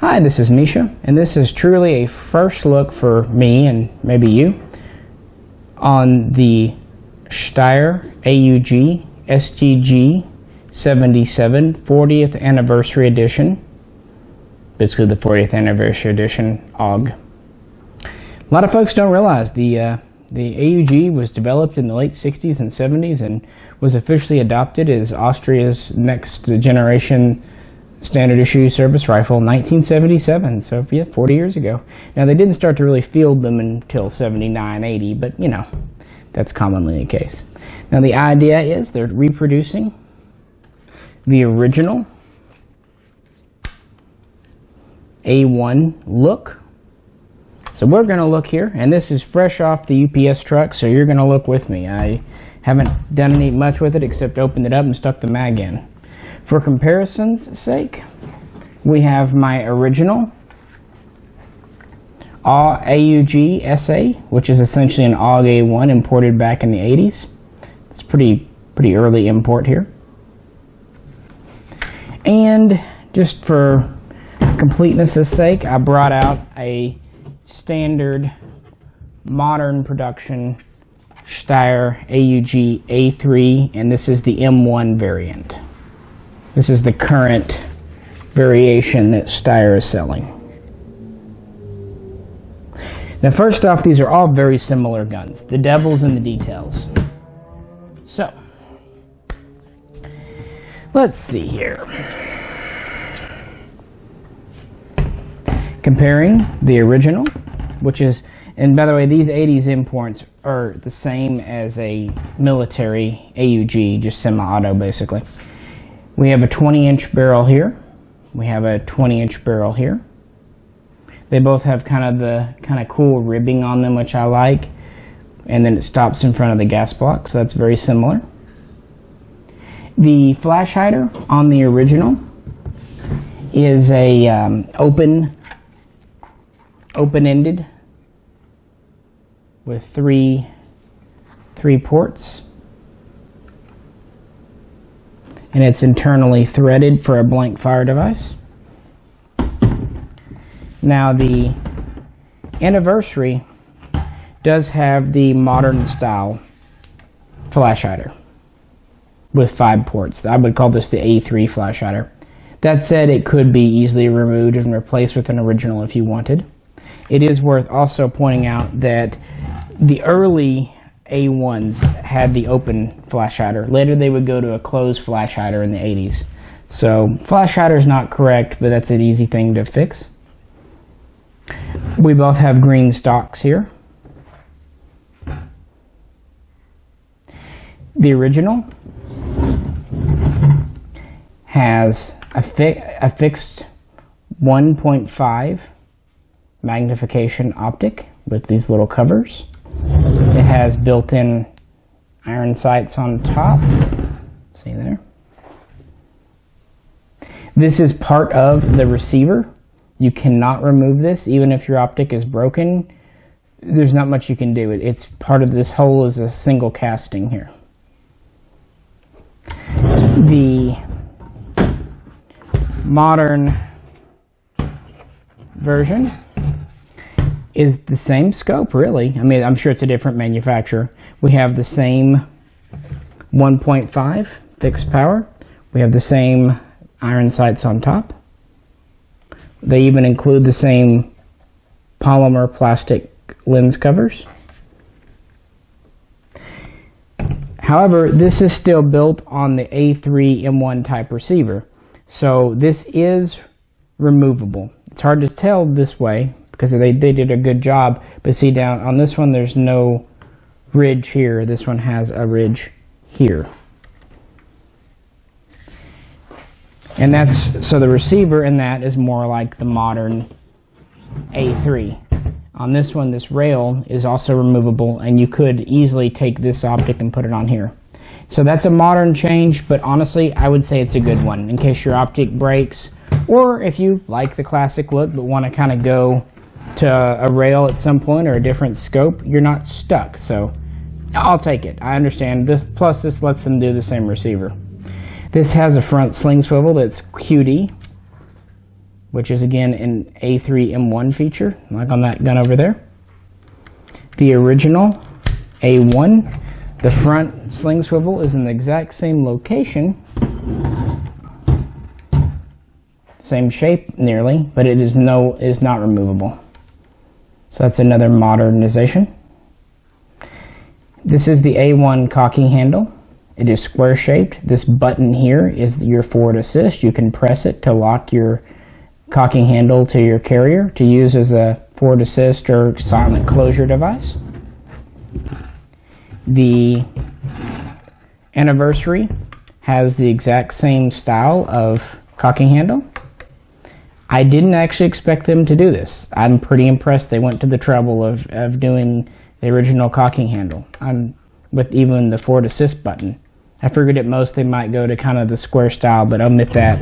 Hi, this is Misha, and this is truly a first look for me and maybe you on the Steyr AUG STG.77 40th Anniversary Edition, basically the 40th Anniversary Edition AUG. A lot of folks don't realize the AUG was developed in the late 60s and 70s and was officially adopted as Austria's next generation standard issue service rifle in 1977, so yeah, 40 years ago. Now they didn't start to really field them until 79, 80, but you know, that's commonly the case. Now the idea is they're reproducing the original A1 look. So we're going to look here, and this is fresh off the UPS truck, so you're going to look with me. I haven't done much with it except opened it up and stuck the mag in. For comparison's sake, we have my original AUG SA, which is essentially an AUG A1 imported back in the 80s. It's pretty early import here. And just for completeness' sake, I brought out a standard modern production Steyr AUG A3, and this is the M1 variant. This is the current variation that Steyr is selling. Now first off, these are all very similar guns. The devil's in the details. So, let's see here. Comparing the original, which is, and by the way, these 80s imports are the same as a military AUG, just semi-auto basically. We have a 20-inch barrel here. We have a 20-inch barrel here. They both have kind of cool ribbing on them, which I like. And then it stops in front of the gas block, so that's very similar. The flash hider on the original is a open-ended with three ports. And it's internally threaded for a blank fire device. Now the Anniversary does have the modern style flash hider with 5 ports. I would call this the A3 flash hider. That said, it could be easily removed and replaced with an original if you wanted. It is worth also pointing out that the early A1s had the open flash hider. Later they would go to a closed flash hider in the 80s. So flash hider is not correct, but that's an easy thing to fix. We both have green stocks here. The original has a fixed 1.5 magnification optic with these little covers. It has built-in iron sights on top. See there? This is part of the receiver. You cannot remove this, even if your optic is broken. There's not much you can do. It's part of this whole is a single casting here. The modern version is the same scope, really. I mean, I'm sure it's a different manufacturer. We have the same 1.5 fixed power. We have the same iron sights on top. They even include the same polymer plastic lens covers. However, this is still built on the A3 M1 type receiver. So this is removable. It's hard to tell this way because they did a good job, but see down on this one there's no ridge here. This one has a ridge here. And that's, so the receiver in that is more like the modern A3. On this one, this rail is also removable, and you could easily take this optic and put it on here. So that's a modern change, but honestly, I would say it's a good one in case your optic breaks, or if you like the classic look but want to kind of go to a rail at some point or a different scope, you're not stuck. So I'll take it. I understand this. Plus, this lets them do the same receiver. This has a front sling swivel that's QD. which is again an A3 M1 feature, like on that gun over there. The original A1, the front sling swivel is in the exact same location, same shape nearly, but it is not removable. So that's another modernization. This is the A1 cocking handle. It is square shaped. This button here is your forward assist. You can press it to lock your cocking handle to your carrier to use as a forward assist or silent closure device. The Anniversary has the exact same style of cocking handle. I didn't actually expect them to do this. I'm pretty impressed they went to the trouble of doing the original cocking handle with even the forward assist button. I figured at most they might go to kind of the square style, but omit that.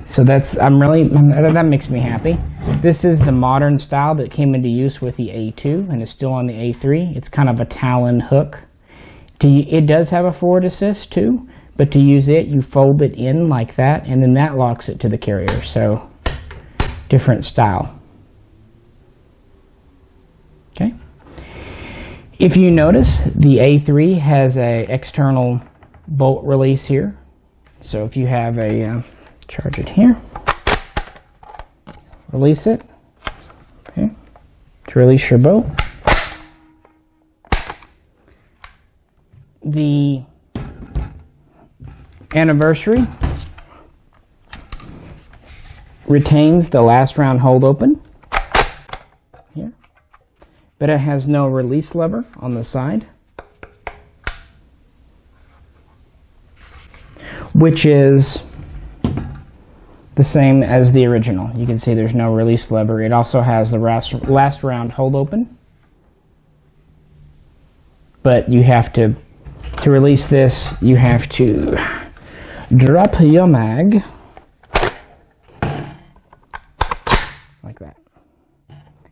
So that makes me happy. This is the modern style that came into use with the A2 and is still on the A3. It's kind of a Talon hook. It does have a forward assist too, but to use it, you fold it in like that, and then that locks it to the carrier. So, different style. Okay. If you notice, the A3 has an external bolt release here. So if you have a charge it here, release it, okay, to release your bow. The Anniversary retains the last round hold open here, but it has no release lever on the side, which is the same as the original. You can see there's no release lever. It also has the last round hold open, but you have to release this, you have to drop your mag like that.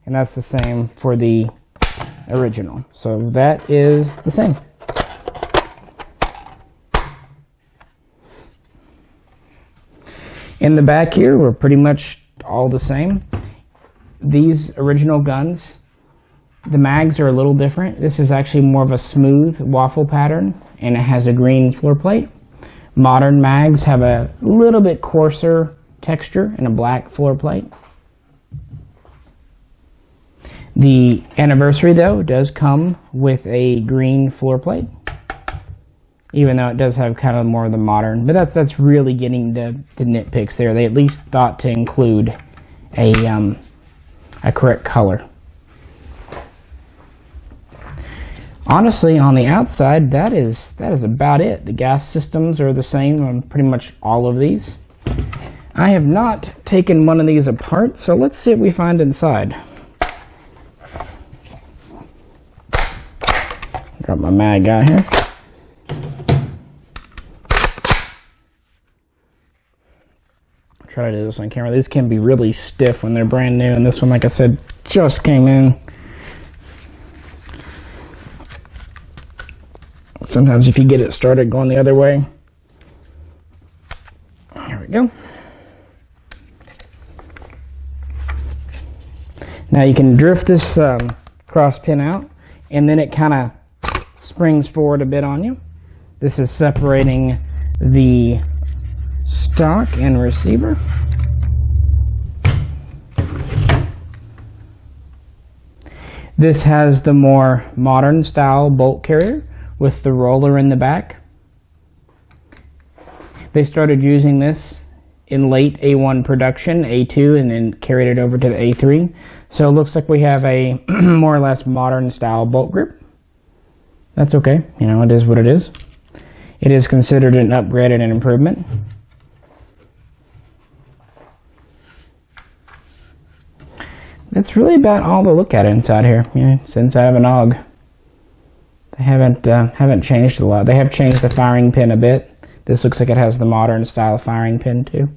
And that's the same for the original. So that is the same. In the back here, we're pretty much all the same. These original guns, the mags are a little different. This is actually more of a smooth waffle pattern, and it has a green floor plate. Modern mags have a little bit coarser texture and a black floor plate. The Anniversary, though, does come with a green floor plate, even though it does have kind of more of the modern. But that's really getting the nitpicks there. They at least thought to include a correct color. Honestly, on the outside, that is about it. The gas systems are the same on pretty much all of these. I have not taken one of these apart, so let's see what we find inside. Drop my mag out here. Try to do this on camera. These can be really stiff when they're brand new, and this one, like I said, just came in. Sometimes if you get it started going the other way. There we go. Now you can drift this cross pin out, and then it kind of springs forward a bit on you. This is separating the stock and receiver. This has the more modern style bolt carrier with the roller in the back. They started using this in late A1 production, A2, and then carried it over to the A3. So it looks like we have a more or less modern style bolt grip. That's okay, you know, it is what it is. It is considered an upgrade and an improvement. That's really about all to look at inside here. Yeah, it's inside of an AUG. They haven't changed a lot. They have changed the firing pin a bit. This looks like it has the modern style firing pin too.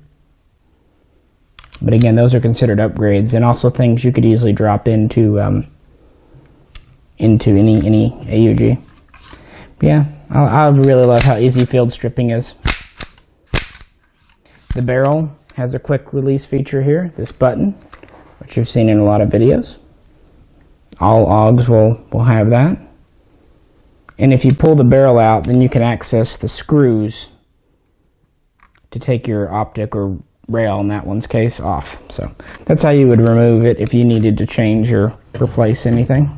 But again, those are considered upgrades, and also things you could easily drop into any AUG. But yeah, I really love how easy field stripping is. The barrel has a quick release feature here, this button, which you've seen in a lot of videos. All AUGs will have that. And if you pull the barrel out, then you can access the screws to take your optic or rail, in that one's case, off. So that's how you would remove it if you needed to change or replace anything.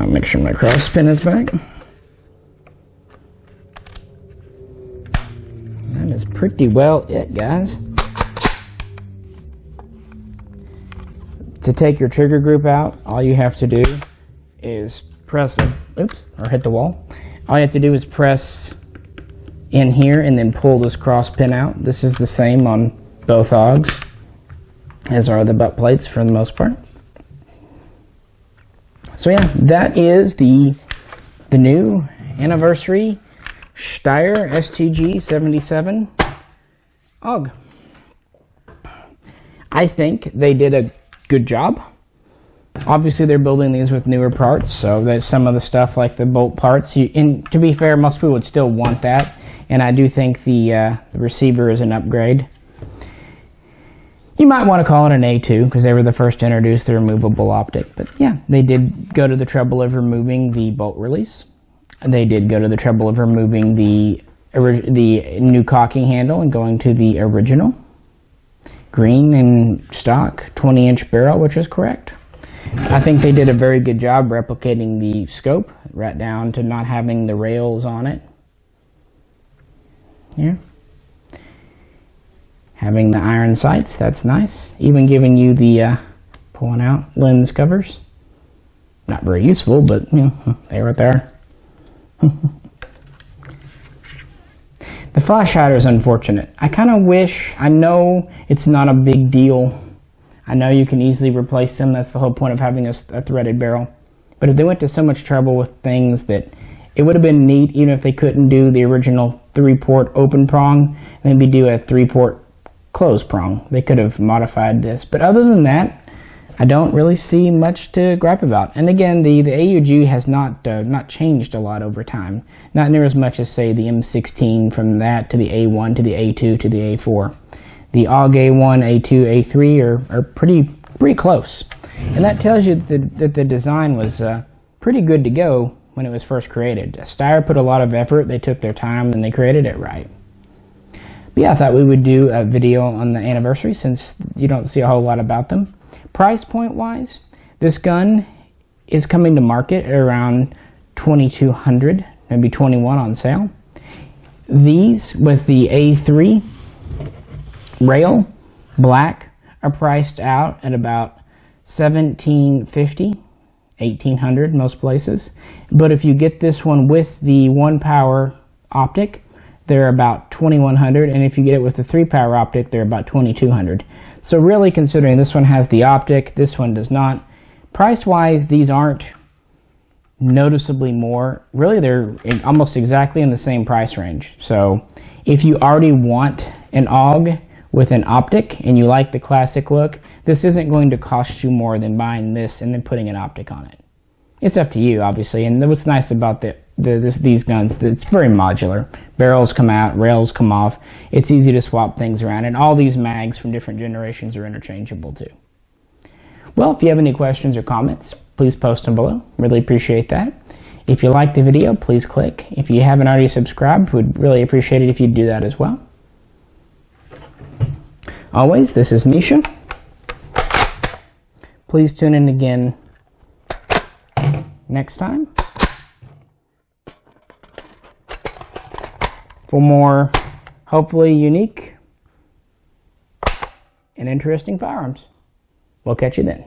Make sure my cross pin is back. That is pretty well it, guys. To take your trigger group out, all you have to do is press it, or hit the wall. All you have to do is press in here and then pull this cross pin out. This is the same on both AUGs, as are the butt plates for the most part. So yeah, that is the new Anniversary Steyr STG.77 AUG. I think they did a good job. Obviously, they're building these with newer parts, so there's some of the stuff like the bolt parts. And to be fair, most people would still want that, and I do think the receiver is an upgrade. You might want to call it an A2 because they were the first to introduce the removable optic. But yeah, they did go to the trouble of removing the bolt release. They did go to the trouble of removing the new cocking handle and going to the original green and stock 20-inch barrel, which is correct. I think they did a very good job replicating the scope right down to not having the rails on it. Here. Having the iron sights, that's nice. Even giving you the pulling out lens covers. Not very useful, but you know, they're right there. The flash hider is unfortunate. I kind of wish, I know it's not a big deal. I know you can easily replace them. That's the whole point of having a threaded barrel. But if they went to so much trouble with things that it would have been neat, even if they couldn't do the original 3-port open prong, maybe do a 3-port closed prong. They could have modified this. But other than that, I don't really see much to gripe about. And again, the AUG has not changed a lot over time. Not near as much as, say, the M16 from that to the A1 to the A2 to the A4. The AUG A1, A2, A3 are pretty close. And that tells you that the design was pretty good to go when it was first created. Steyr put a lot of effort. They took their time and they created it right. But yeah, I thought we would do a video on the Anniversary since you don't see a whole lot about them. Price point wise, this gun is coming to market at around $2,200, maybe $2,100 on sale. These with the A3 rail, black, are priced out at about $1,750, $1,800 most places. But if you get this one with the 1-power optic, they're about $2,100, and if you get it with the 3-power optic, they're about $2,200. So really, considering this one has the optic, this one does not, price-wise, these aren't noticeably more. Really, they're almost exactly in the same price range. So if you already want an AUG with an optic and you like the classic look, this isn't going to cost you more than buying this and then putting an optic on it. It's up to you, obviously, and what's nice about these guns, it's very modular. Barrels come out, rails come off. It's easy to swap things around, and all these mags from different generations are interchangeable too. Well, if you have any questions or comments, please post them below. Really appreciate that. If you liked the video, please click. If you haven't already subscribed, we'd really appreciate it if you'd do that as well. Always, this is Misha. Please tune in again next time for more, hopefully unique and interesting firearms. We'll catch you then.